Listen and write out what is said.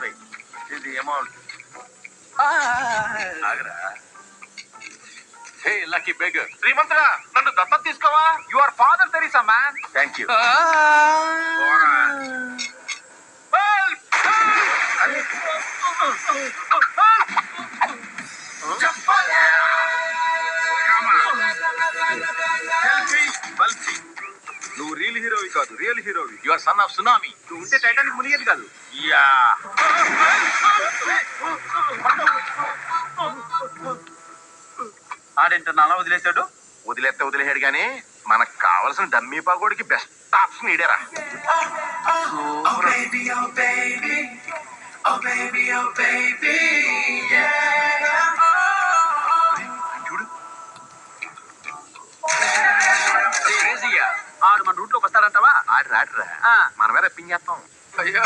Wait ఇది amount ఆగరా. హే lucky beggar, శ్రీమంతుడా నన్ను దత్తత తీసుకోవా. You are father Teresa man. Thank you. నువ్వు రియల్ హీరోవి కాదు, రియల్ హీరోవి. You are son of tsunami. నువ్వు ఉంటే టైటానిక్ మునిగేది కాదు. యా ఆడేంటన్నా అలా వదిలేశాడు. వదిలేడు గానీ మనకు కావాల్సిన డమ్మీ పగోడికి బెస్ట్ ఆప్షన్ ఇడేరా. చూడు ఆడు మన రూట్ లోకి వస్తాడంటావా? ఆడి రాడురా, మనమే రప్పించేస్తాం. అయ్యో